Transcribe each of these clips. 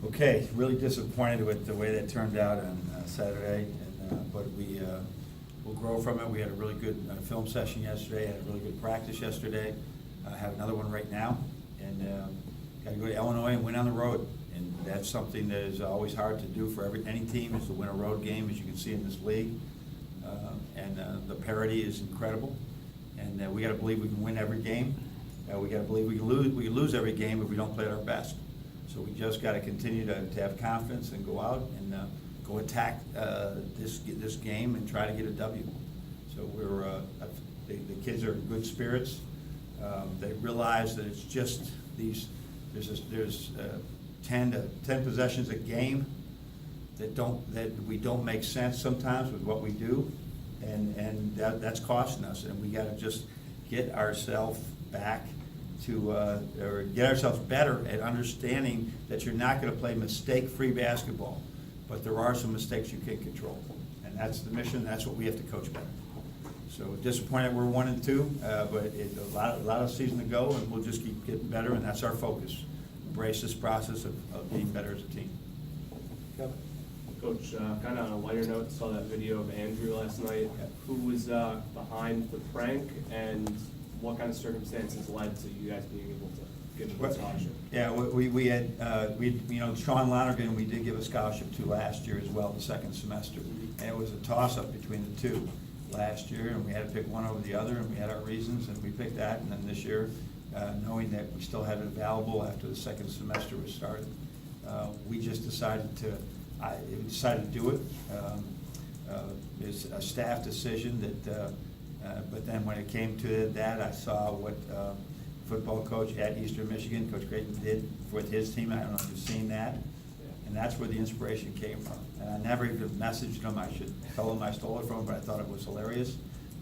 Okay, really disappointed with the way that turned out on Saturday, but we'll grow from it. We had a really good film session yesterday, had a really good practice yesterday, have another one right now, and got to go to Illinois and win on the road. And that's something that is always hard to do for any team, is to win a road game, as you can see in this league. The parity is incredible, and we got to believe we can win every game. We got to believe we can lose every game if we don't play at our best. So we just got to continue to have confidence and go out and go attack this game and try to get a W. So the kids are in good spirits. They realize that it's just there's 10 possessions a game that we don't make sense sometimes with what we do, and that's costing us. And we got to just get ourselves back to or get ourselves better at understanding that you're not going to play mistake-free basketball, but there are some mistakes you can't control, and that's the mission. That's what we have to coach better. So disappointed we're 1-2, but a lot of season to go, and we'll just keep getting better, and that's our focus. Embrace this process of getting better as a team. Yep. Coach, kind of on a lighter note, saw that video of Andrew last night. Yep. Who was behind the prank, and what kind of circumstances led to you guys being able to give him a scholarship? Yeah, we had Sean Lonergan we did give a scholarship to last year as well, the second semester, and it was a toss-up between the two last year, and we had to pick one over the other, and we had our reasons, and we picked that. And then this year, knowing that we still had it available after the second semester was started, we just decided to do it. It's a staff decision that. But then when it came to that, I saw what football coach at Eastern Michigan, Coach Creighton, did with his team. I don't know if you've seen that. And that's where the inspiration came from. And I never even messaged him. I should tell him I stole it from him, but I thought it was hilarious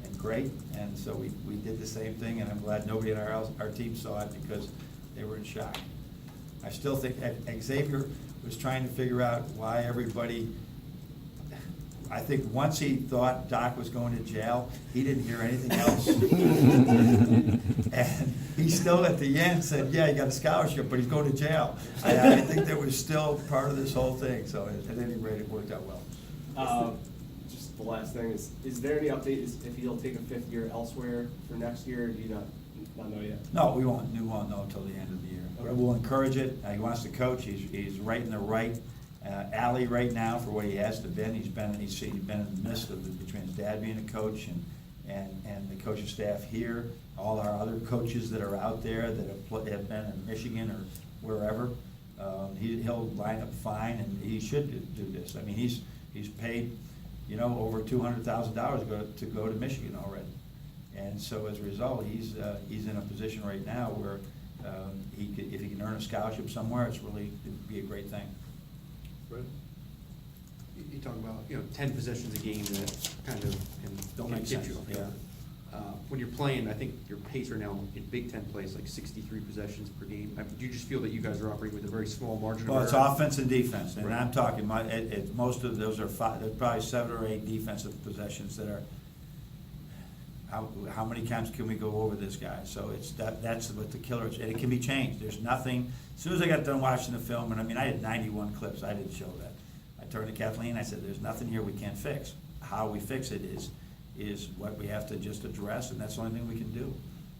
and great. And so we did the same thing, and I'm glad nobody in our team saw it because they were in shock. I still think Xavier was trying to figure out why everybody. I think once he thought Doc was going to jail, he didn't hear anything else. And he still at the end said, yeah, he got a scholarship, but he's going to jail. I think that was still part of this whole thing, so at any rate, it worked out well. Just the last thing is there any update if he'll take a fifth year elsewhere for next year, or do you not know yet? No, we won't know until the end of the year. Okay. We'll encourage it. He wants to coach. He's right in the right alley right now for what he has to been. He's been in the midst of between his dad being a coach and the coaching staff here, all our other coaches that are out there that have been in Michigan or wherever. He'll line up fine, and he should do this. I mean, he's paid over $200,000 to go to Michigan already, and so as a result, he's in a position right now where if he can earn a scholarship somewhere, it'd be a great thing. Right. You talk about 10 possessions a game that kind of Don't can make get sense, you. yeah. When you're playing, I think your pace right now in Big Ten plays like 63 possessions per game. Do you just feel that you guys are operating with a very small margin Well, of it's error? offense and defense, and Right. I'm talking, most of those are there's probably 7 or 8 defensive possessions that are, how many times can we go over this guy? So that's what the killer is, and it can be changed. There's nothing, as soon as I got done watching the film, and I had 91 clips, I didn't show that. I turned to Kathleen, I said, there's nothing here we can't fix. How we fix it is what we have to just address, and that's the only thing we can do.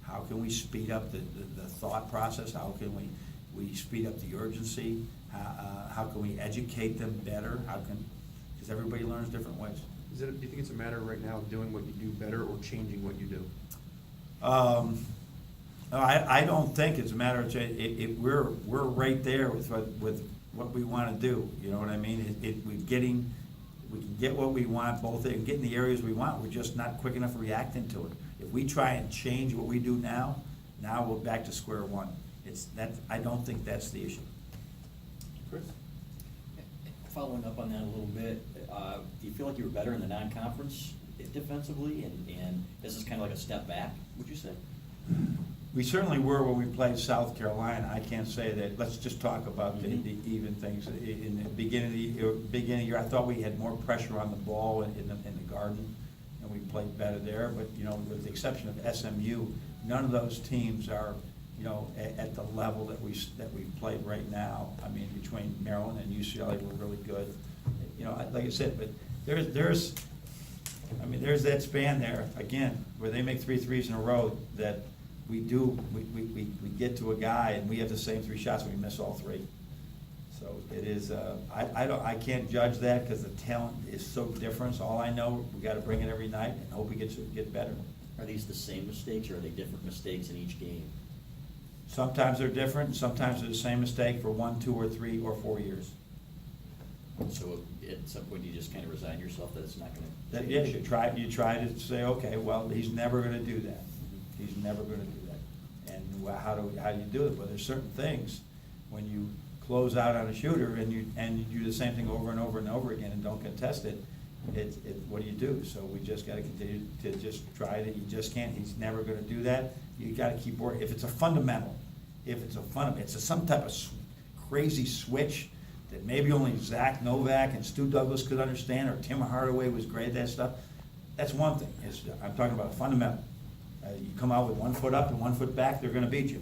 How can we speed up the thought process? How can we speed up the urgency? How can we educate them better? Because everybody learns different ways. Do you think it's a matter right now of doing what you do better or changing what you do? I don't think it's a matter of we're right there with what we want to do. You know what I mean? We can get what we want, both and get in the areas we want. We're just not quick enough reacting to it. If we try and change what we do now we're back to square one. I don't think that's the issue. Chris? Following up on that a little bit, do you feel like you were better in the non-conference defensively, and this is kind of like a step back, would you say? We certainly were when we played South Carolina. I can't say that. Let's just talk about the even things. In the beginning of the year, I thought we had more pressure on the ball in the Garden, and we played better there. But with the exception of SMU, none of those teams are you know, at the level that we've played right now. I mean, between Maryland and UCLA, we're really good. You know, like I said, but there's that span there, again, where they make 3 threes in a row that we get to a guy and we have the same 3 shots and we miss all 3. So it is, I can't judge that because the talent is so different. So all I know, we gotta bring it every night and hope we get better. Are these the same mistakes, or are they different mistakes in each game? Sometimes they're different, and sometimes they're the same mistake for 1, 2, or 3, or 4 years. So at some point, you just kind of resign yourself that it's not gonna Yeah, change? you try to say, okay, well, he's never gonna do that. He's never gonna do that. And how do you do it? Well, there's certain things, when you close out on a shooter and you do the same thing over and over and over again and don't contest it, what do you do? So we just gotta continue to just try it. You just can't, he's never gonna do that. You gotta keep working. If it's a fundamental, it's some type of crazy switch that maybe only Zach Novak and Stu Douglas could understand, or Tim Hardaway was great at that stuff, that's one thing. I'm talking about a fundamental. You come out with 1 foot up and 1 foot back, they're gonna beat you.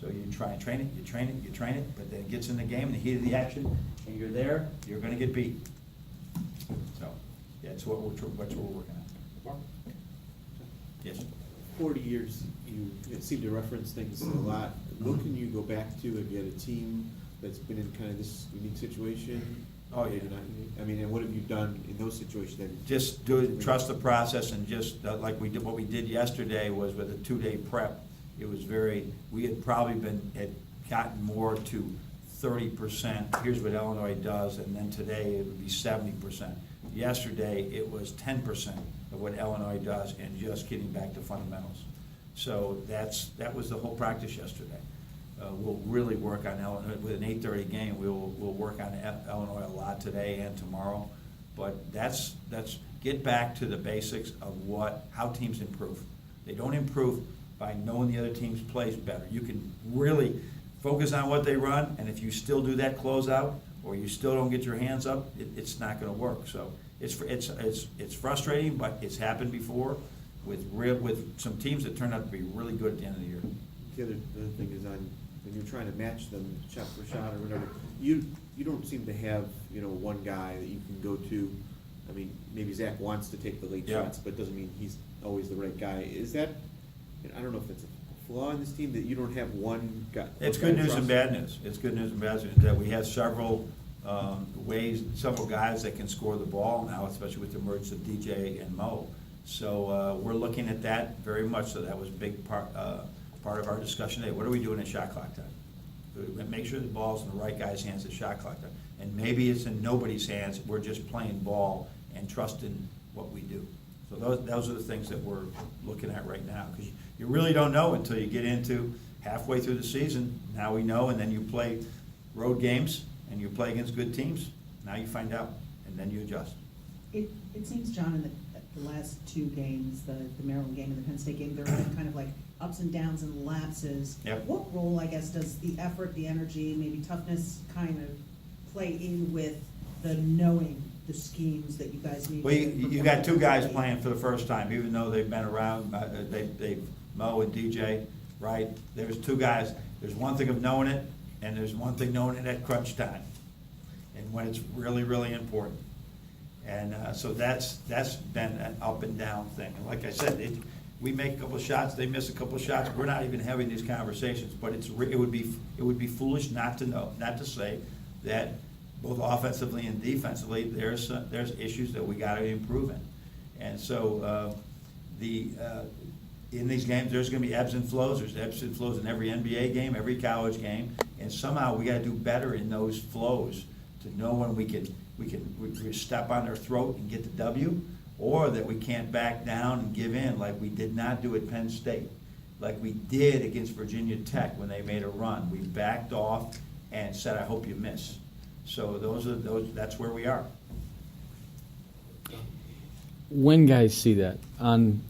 So you try and train it, but then it gets in the game, in the heat of the action, and you're there, you're gonna get beat. So, yeah, it's what we're working on. Yes? 40 years, you seem to reference things a lot. What can you go back to if you had a team that's been in kind of this unique situation? Oh, yeah. Maybe not unique? I mean, and what have you done in those situations? Just trust the process, and just like we did, what we did yesterday was with a 2-day prep. It was we had probably had gotten more to 30%. Here's what Illinois does, and then today it would be 70%. Yesterday, it was 10% of what Illinois does, and just getting back to fundamentals. So that was the whole practice yesterday. We'll really work on Illinois with an 8:30 game. We'll work on Illinois a lot today and tomorrow. But that's get back to the basics of how teams improve. They don't improve by knowing the other team's plays better. You can really focus on what they run, and if you still do that closeout, or you still don't get your hands up, it's not going to work. So it's frustrating, but it's happened before with some teams that turned out to be really good at the end of the year. The other thing is when you're trying to match them shot for shot or whatever, you don't seem to have, one guy that you can go to. I mean, maybe Zach wants to take the late Yeah. shots, but doesn't mean he's always the right guy. Is that, I don't know if it's a flaw in this team that you don't have one guy? It's good news and bad news. It's good news and bad news that we have several guys that can score the ball now, especially with the emergence of DJ and Mo. So we're looking at that very much. So that was a big part of our discussion today. What are we doing at shot clock time? Make sure the ball's in the right guy's hands at shot clock time. And maybe it's in nobody's hands. We're just playing ball and trusting what we do. So those are the things that we're looking at right now, because you really don't know until you get into halfway through the season. Now we know, and then you play road games and you play against good teams. Now you find out, and then you adjust. It seems, John, in the last 2 games, the Maryland game and the Penn State game, there have been kind of like ups and downs and lapses. Yep. What role, I guess, does the effort, the energy, maybe toughness kind of play in with the knowing the schemes that you guys need? Well, you got 2 guys playing for the first time, even though they've been around, they Mo and DJ, right? There's 2 guys. There's one thing of knowing it, and there's one thing knowing it at crunch time, and when it's really, really important. And so that's been an up and down thing. And like I said, we make a couple of shots, they miss a couple of shots. We're not even having these conversations, but it would be foolish not to say that both offensively and defensively, there's issues that we got to improve in. And so in these games, there's going to be ebbs and flows. There's ebbs and flows in every NBA game, every college game, and somehow we got to do better in those flows to know when we step on their throat and get the W, or that we can't back down and give in like we did not do at Penn State, like we did against Virginia Tech when they made a run. We backed off and said, "I hope you miss." So that's where we are. When guys see that on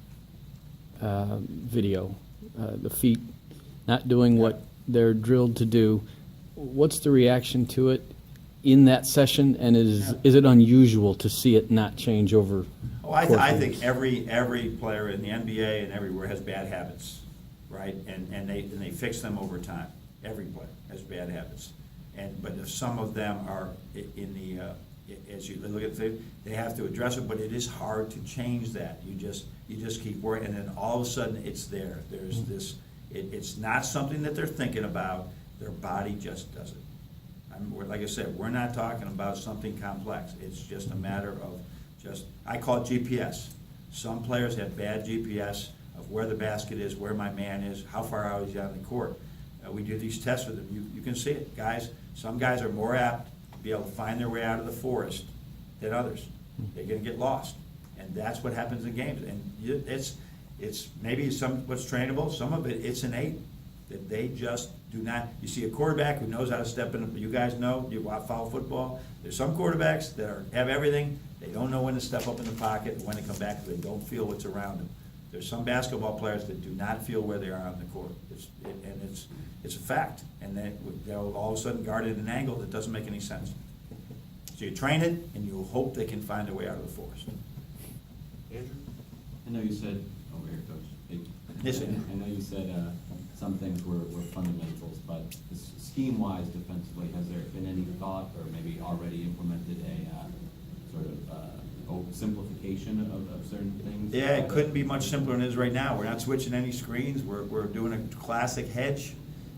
video, the feet not doing what they're drilled to do, what's the reaction to it in that session, and is it unusual to see it not change over? Oh, I think every player in the NBA and everywhere has bad habits. right? And they fix them over time. Every player has bad habits. But if some of them are in the, as you look at it, they have to address it, but it is hard to change that. You just keep working, and then all of a sudden, it's there. There's this, it's not something that they're thinking about, their body just does it. Like I said, we're not talking about something complex. It's just a matter of I call it GPS. Some players have bad GPS of where the basket is, where my man is, how far out he's on the court. We do these tests with them. You can see it. Some guys are more apt to be able to find their way out of the forest than others. They're going to get lost. And that's what happens in games. And it's maybe what's trainable. Some of it's innate, that they just do not. You see a quarterback who knows how to step in. You guys know, you follow football. There's some quarterbacks that have everything. They don't know when to step up in the pocket and when to come back because they don't feel what's around them. There's some basketball players that do not feel where they are on the court. It's a fact. And they'll all of a sudden guard at an angle that doesn't make any sense. So you train it, and you hope they can find their way out of the forest. Andrew? I know you said, over here, Coach. Hey. Yes, sir. I know you said some things were fundamentals, but scheme-wise defensively, has there been any thought or maybe already implemented a sort of simplification of certain things? Yeah, it couldn't be much simpler than it is right now. We're not switching any screens. We're doing a classic hedge.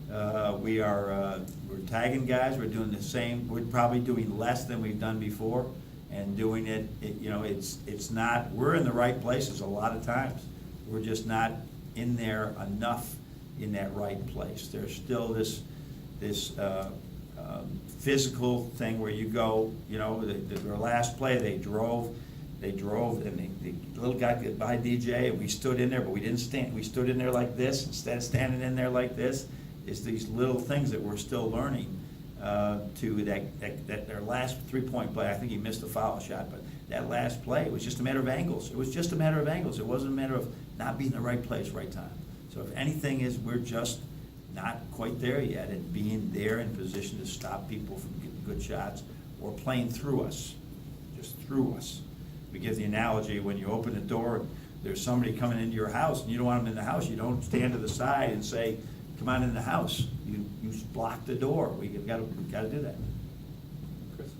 We're tagging guys. We're doing the same. We're probably doing less than we've done before, and doing it's not. We're in the right places a lot of times. We're just not in there enough in that right place. There's still this physical thing where you go. Their last play they drove, and the little guy got by DJ, and we stood in there, but we didn't stand. We stood in there like this instead of standing in there like this. It's these little things that we're still learning. To that their last 3-point play, I think he missed a foul shot, but that last play, it was just a matter of angles. It was just a matter of angles. It wasn't a matter of not being in the right place, right time. So if anything we're just not quite there yet at being there in position to stop people from getting good shots or playing through us, just through us. We give the analogy when you open the door, there's somebody coming into your house and you don't want them in the house, you don't stand to the side and say, come on in the house. You block the door. We've got to do that. Chris?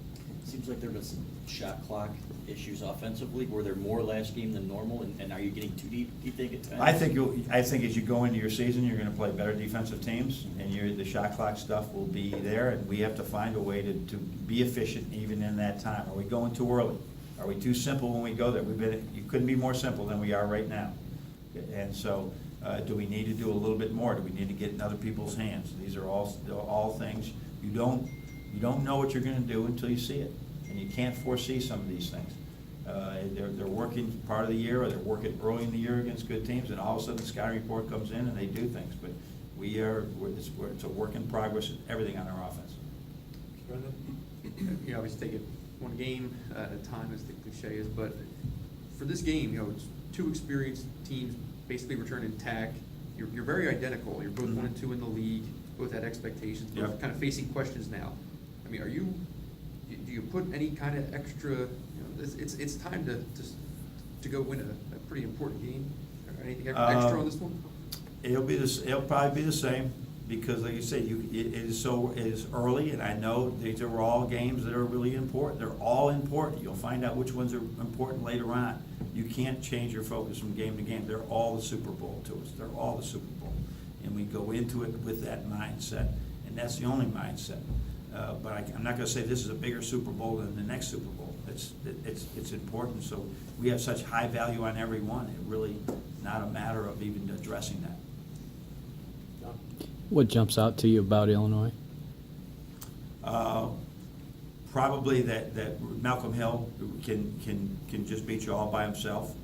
Seems like there have been some shot clock issues offensively. Were there more last game than normal, and are you getting too deep, do you think, at times? I think as you go into your season, you're going to play better defensive teams, and the shot clock stuff will be there, and we have to find a way to be efficient even in that time. Are we going too early? Are we too simple when we go there? You couldn't be more simple than we are right now. And so, do we need to do a little bit more? Do we need to get in other people's hands? These are all things you don't know what you're going to do until you see it, and you can't foresee some of these things. They're working part of the year, or they're working early in the year against good teams, and all of a sudden the scouting report comes in and they do things. But it's a work in progress in everything on our offense. You obviously take it one game at a time, as the cliche is, but for this game, it's two experienced teams basically return intact. You're very identical. You're both 1 and 2 in the league. Both had expectations. Both Yep. kind of facing questions now. I mean, do you put any kind of extra? It's time to go win a pretty important game. Or anything extra on this one? It'll probably be the same, because like you say, it is early, and I know these are all games that are really important. They're all important. You'll find out which ones are important later on. You can't change your focus from game to game. They're all the Super Bowl to us. They're all the Super Bowl. And we go into it with that mindset, and that's the only mindset. But I'm not going to say this is a bigger Super Bowl than the next Super Bowl. It's important. So we have such high value on every one. It really not a matter of even addressing that. What jumps out to you about Illinois? Probably that Malcolm Hill can just beat you all by himself,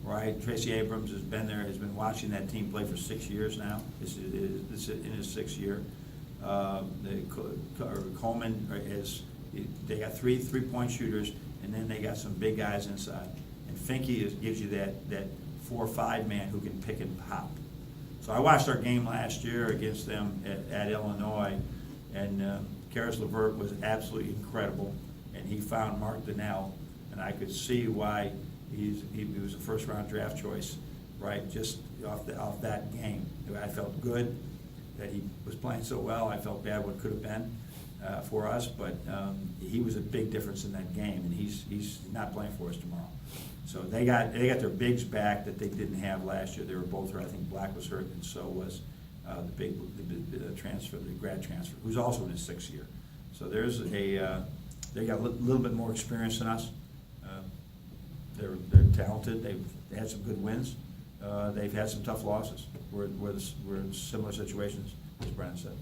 right? Tracy Abrams has been there, has been watching that team play for 6 years now. This is in his 6th year. Coleman they got 3 3-point shooters, and then they got some big guys inside. And Finke gives you that 4 or 5 man who can pick and pop. So I watched our game last year against them at Illinois, and Karis LeVert was absolutely incredible, and he found Mark Donnell, and I could see why he was a first-round draft choice right, just off that game. I felt good that he was playing so well. I felt bad what could have been for us, but he was a big difference in that game, and he's not playing for us tomorrow. So they got their bigs back that they didn't have last year. They were both hurt. I think Black was hurt, and so was the transfer, the grad transfer, who's also in his 6th year. So there's they got a little bit more experience than us. They're talented. They've had some good wins. They've had some tough losses. We're in similar situations, as Brandon said.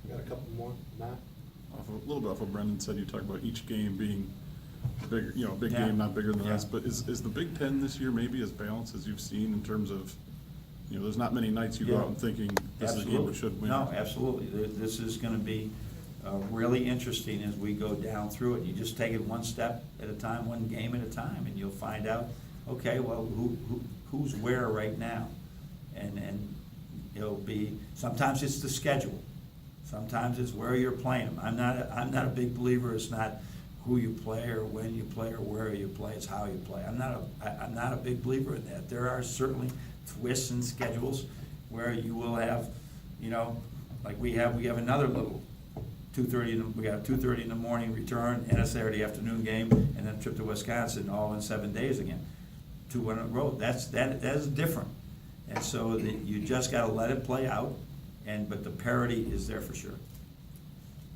We got a couple more, Matt? A little bit off what Brendan said, you talked about each game being bigger, big Yeah. game, not bigger than the Yeah. rest, but is the Big Ten this year maybe as balanced as you've seen in terms of, there's not many nights you go Yeah. out and thinking, this is a game we should win? No, absolutely. This is gonna be really interesting as we go down through it. You just take it one step at a time, one game at a time, and you'll find out, okay, well, who's where right now? And it'll be, sometimes it's the schedule. Sometimes it's where you're playing them. I'm not a big believer, it's not who you play or when you play or where you play, it's how you play. I'm not a big believer in that. There are certainly twists and schedules where you will have, like we have another little 2:30, we got a 2:30 in the morning return and a Saturday afternoon game, and then a trip to Wisconsin all in 7 days again. 2 in a row. That is different. And so you just gotta let it play out, but the parity is there for sure.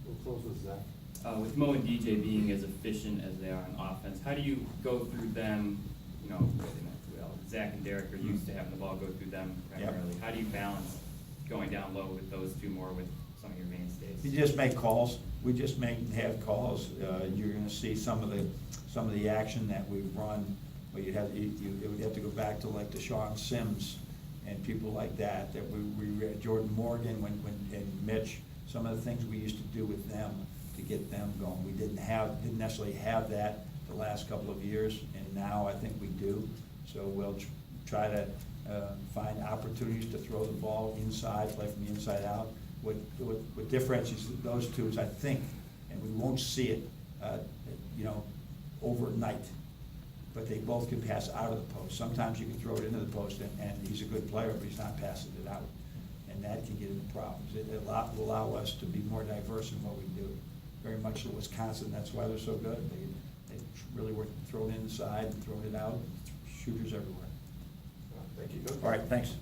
We'll close with Zach. With Mo and DJ being as efficient as they are on offense, how do you go through them, Zach and Derek are used to having the ball go through them primarily. How do you balance going down low with those two more with some of your mainstays? You just make calls. We just have calls. You're gonna see some of the action that we've run, where you would have to go back to like the Sean Sims and people like that we Jordan Morgan and Mitch, some of the things we used to do with them to get them going. We didn't necessarily have that the last couple of years, and now I think we do. So we'll try to find opportunities to throw the ball inside, play from the inside out. What differentiates those two is, I think, and we won't see it, overnight, but they both can pass out of the post. Sometimes you can throw it into the post, and he's a good player, but he's not passing it out, and that can get into problems. It will allow us to be more diverse in what we do. Very much like Wisconsin, that's why they're so good. They really were throwing it inside and throwing it out, shooters everywhere. Thank you. All right, thanks.